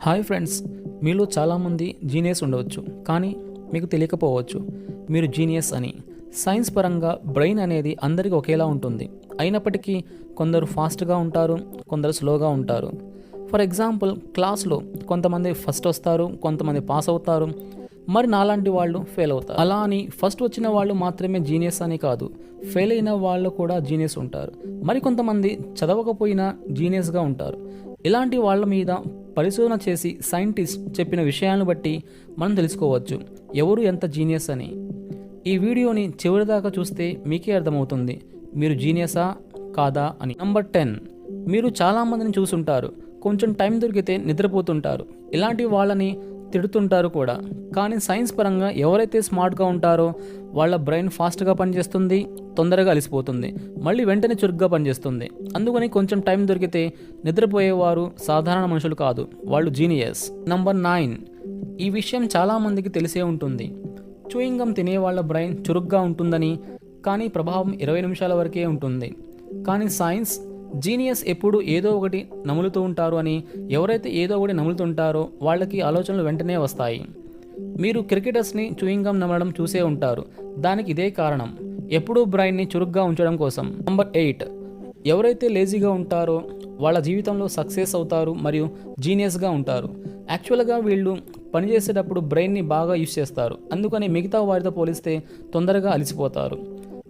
Hi friends, మీలో చాలామంది genius ఉండవచ్చు, కానీ మీకు తెలియకపోవచ్చు మీరు జీనియస్ అని. సైన్స్ పరంగా బ్రెయిన్ అనేది అందరికీ ఒకేలా ఉంటుంది. అయినప్పటికీ కొందరు ఫాస్ట్గా ఉంటారు, కొందరు స్లోగా ఉంటారు. ఫర్ ఎగ్జాంపుల్, క్లాస్లో కొంతమంది ఫస్ట్ వస్తారు, కొంతమంది పాస్ అవుతారు, మరి నాలాంటి వాళ్ళు ఫెయిల్ అవుతారు. అలా అని ఫస్ట్ వచ్చిన వాళ్ళు మాత్రమే జీనియస్ అని కాదు, ఫెయిల్ అయిన వాళ్ళు కూడా జీనియస్ ఉంటారు. మరి కొంతమంది చదవకపోయినా జీనియస్గా ఉంటారు. ఇలాంటి వాళ్ళ మీద పరిశోధన చేసి సైంటిస్ట్ చెప్పిన విషయాలను బట్టి మనం తెలుసుకోవచ్చు ఎవరు ఎంత జీనియస్ అని. ఈ వీడియోని చివరిదాకా చూస్తే మీకే అర్థమవుతుంది మీరు జీనియసా కాదా అని. నంబర్ 10, మీరు చాలామందిని చూసుంటారు, కొంచెం టైం దొరికితే నిద్రపోతుంటారు. ఇలాంటి వాళ్ళని తిడుతుంటారు కూడా. కానీ సైన్స్ పరంగా ఎవరైతే స్మార్ట్గా ఉంటారో వాళ్ళ బ్రెయిన్ ఫాస్ట్గా పనిచేస్తుంది, తొందరగా అలసిపోతుంది, మళ్ళీ వెంటనే చురుగ్గా పనిచేస్తుంది. అందుకని కొంచెం టైం దొరికితే నిద్రపోయేవారు సాధారణ మనుషులు కాదు, వాళ్ళు జీనియస్. నంబర్ 9, ఈ విషయం చాలామందికి తెలిసే ఉంటుంది. చూయింగ్ గమ్ తినే వాళ్ళ బ్రెయిన్ చురుగ్గా ఉంటుందని, కానీ ప్రభావం 20 నిమిషాల వరకే ఉంటుంది. కానీ సైన్స్ జీనియస్ ఎప్పుడు ఏదో ఒకటి నములుతూ ఉంటారు అని. ఎవరైతే ఏదో ఒకటి నములుతుంటారో వాళ్ళకి ఆలోచనలు వెంటనే వస్తాయి. మీరు క్రికెటర్స్ని చూయింగ్ గమ్ నమలడం చూసే ఉంటారు. దానికి ఇదే కారణం, ఎప్పుడూ బ్రెయిన్ని చురుగ్గా ఉంచడం కోసం. నంబర్ 8, ఎవరైతే లేజీగా ఉంటారో వాళ్ళ జీవితంలో సక్సెస్ అవుతారు మరియు జీనియస్గా ఉంటారు. యాక్చువల్గా వీళ్ళు పనిచేసేటప్పుడు బ్రెయిన్ని బాగా యూజ్ చేస్తారు, అందుకని మిగతా వారితో పోలిస్తే తొందరగా అలసిపోతారు.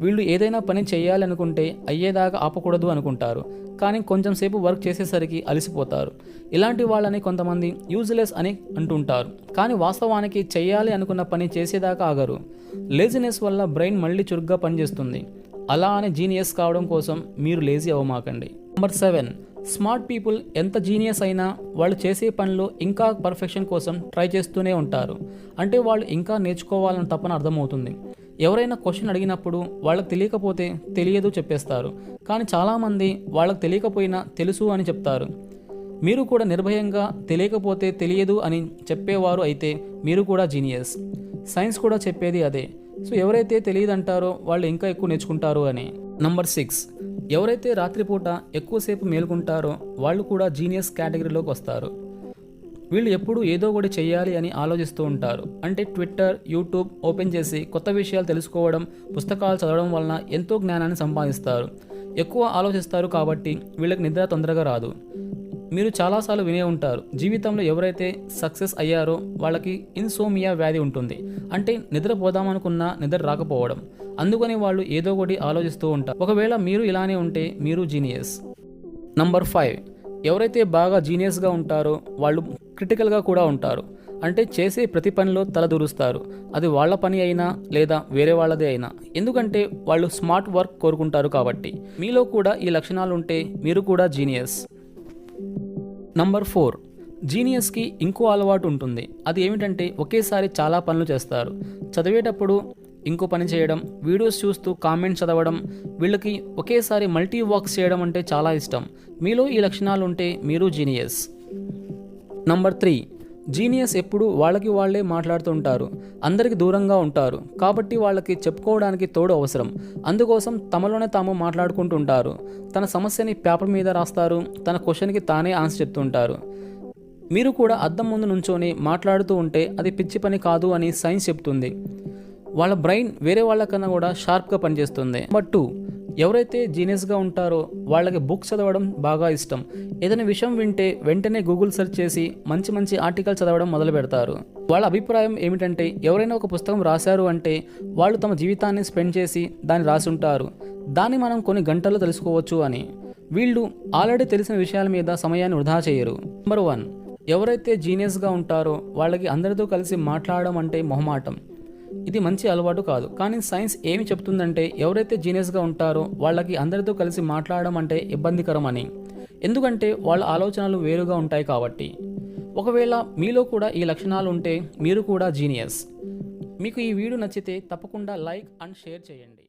వీళ్ళు ఏదైనా పని చేయాలనుకుంటే అయ్యేదాకా ఆపకూడదు అనుకుంటారు, కానీ కొంచెం సేపు వర్క్ చేసేసరికి అలసిపోతారు. ఇలాంటి వాళ్ళని కొంతమంది యూజ్లెస్ అని అంటుంటారు, కానీ వాస్తవానికి చేయాలి అనుకున్న పని చేసేదాకా ఆగరు. లేజినెస్ వల్ల బ్రెయిన్ మళ్ళీ చురుగ్గా పనిచేస్తుంది. అలా అని జీనియస్ కావడం కోసం మీరు లేజీ అవ్వమాకండి. నంబర్ 7, స్మార్ట్ పీపుల్ ఎంత జీనియస్ అయినా వాళ్ళు చేసే పనిలో ఇంకా పర్ఫెక్షన్ కోసం ట్రై చేస్తూనే ఉంటారు. అంటే వాళ్ళు ఇంకా నేర్చుకోవాలని తప్పని అర్థమవుతుంది. ఎవరైనా క్వశ్చన్ అడిగినప్పుడు వాళ్ళకి తెలియకపోతే తెలియదు చెప్పేస్తారు, కానీ చాలామంది వాళ్ళకి తెలియకపోయినా తెలుసు అని చెప్తారు. మీరు కూడా నిర్భయంగా తెలియకపోతే తెలియదు అని చెప్పేవారు అయితే మీరు కూడా జీనియస్. సైన్స్ కూడా చెప్పేది అదే. సో ఎవరైతే తెలియదంటారో వాళ్ళు ఇంకా ఎక్కువ నేర్చుకుంటారు అని. నంబర్ 6, ఎవరైతే రాత్రిపూట ఎక్కువసేపు మేల్కొంటారో వాళ్ళు కూడా జీనియస్ కేటగిరీలోకి వస్తారు. వీళ్ళు ఎప్పుడూ ఏదో ఒకటి చేయాలి అని ఆలోచిస్తూ ఉంటారు. అంటే ట్విట్టర్, యూట్యూబ్ ఓపెన్ చేసి కొత్త విషయాలు తెలుసుకోవడం, పుస్తకాలు చదవడం వలన ఎంతో జ్ఞానాన్ని సంపాదిస్తారు. ఎక్కువ ఆలోచిస్తారు కాబట్టి వీళ్ళకి నిద్ర తొందరగా రాదు. మీరు చాలాసార్లు వినే ఉంటారు, జీవితంలో ఎవరైతే సక్సెస్ అయ్యారో వాళ్ళకి ఇన్సోమియా వ్యాధి ఉంటుంది. అంటే నిద్రపోదామనుకున్నా నిద్ర రాకపోవడం. అందుకని వాళ్ళు ఏదో ఒకటి ఆలోచిస్తూ ఉంటారు. ఒకవేళ మీరు ఇలానే ఉంటే మీరు జీనియస్. నంబర్ 5, ఎవరైతే బాగా జీనియస్గా ఉంటారో వాళ్ళు క్రిటికల్గా కూడా ఉంటారు. అంటే చేసే ప్రతి పనిలో తలదూరుస్తారు, అది వాళ్ళ పని అయినా లేదా వేరే వాళ్ళదే అయినా. ఎందుకంటే వాళ్ళు స్మార్ట్ వర్క్ కోరుకుంటారు కాబట్టి. మీలో కూడా ఈ లక్షణాలు ఉంటే మీరు కూడా జీనియస్. నంబర్ 4, జీనియస్కి ఇంకో అలవాటు ఉంటుంది. అది ఏమిటంటే ఒకేసారి చాలా పనులు చేస్తారు. చదివేటప్పుడు ఇంకో పని చేయడం, వీడియోస్ చూస్తూ కామెంట్స్ చదవడం, వీళ్ళకి ఒకేసారి మల్టీ వర్క్స్ చేయడం అంటే చాలా ఇష్టం. మీలో ఈ లక్షణాలు ఉంటే మీరు జీనియస్. నంబర్ 3, జీనియస్ ఎప్పుడు వాళ్ళకి వాళ్ళే మాట్లాడుతుంటారు, అందరికి దూరంగా ఉంటారు. కాబట్టి వాళ్ళకి చెప్పుకోవడానికి తోడు అవసరం. అందుకోసం తమలోనే తాము మాట్లాడుకుంటుంటారు. తన సమస్యని పేపర్ మీద రాస్తారు, తన క్వశ్చన్కి తానే ఆన్సర్ చెప్తుంటారు. మీరు కూడా అద్దం ముందు నుంచొని మాట్లాడుతూ ఉంటే అది పిచ్చి పని కాదు అని సైన్స్ చెప్తుంది. వాళ్ళ బ్రెయిన్ వేరే వాళ్ళకన్నా కూడా షార్ప్గా పనిచేస్తుంది. నంబర్ 2, ఎవరైతే జీనియస్గా ఉంటారో వాళ్ళకి బుక్స్ చదవడం బాగా ఇష్టం. ఏదైనా విషయం వింటే వెంటనే గూగుల్ సెర్చ్ చేసి మంచి మంచి ఆర్టికల్ చదవడం మొదలు పెడతారు. వాళ్ళ అభిప్రాయం ఏమిటంటే ఎవరైనా ఒక పుస్తకం రాశారు అంటే వాళ్ళు తమ జీవితాన్ని స్పెండ్ చేసి దాన్ని రాసుంటారు, దాన్ని మనం కొన్ని గంటల్లో తెలుసుకోవచ్చు అని. వీళ్ళు ఆల్రెడీ తెలిసిన విషయాల మీద సమయాన్ని వృధా చేయరు. నంబర్ 1, ఎవరైతే జీనియస్గా ఉంటారో వాళ్ళకి అందరితో కలిసి మాట్లాడడం అంటే మొహమాటం. ఇది మంచి అలవాటు కాదు, కానీ సైన్స్ ఏమి చెప్తుందంటే ఎవరైతే జీనియస్గా ఉంటారో వాళ్ళకి అందరితో కలిసి మాట్లాడడం అంటే ఇబ్బందికరం అని. ఎందుకంటే వాళ్ళ ఆలోచనలు వేరుగా ఉంటాయి కాబట్టి. ఒకవేళ మీలో కూడా ఈ లక్షణాలు ఉంటే మీరు కూడా జీనియస్. మీకు ఈ వీడియో నచ్చితే తప్పకుండా లైక్ అండ్ షేర్ చేయండి.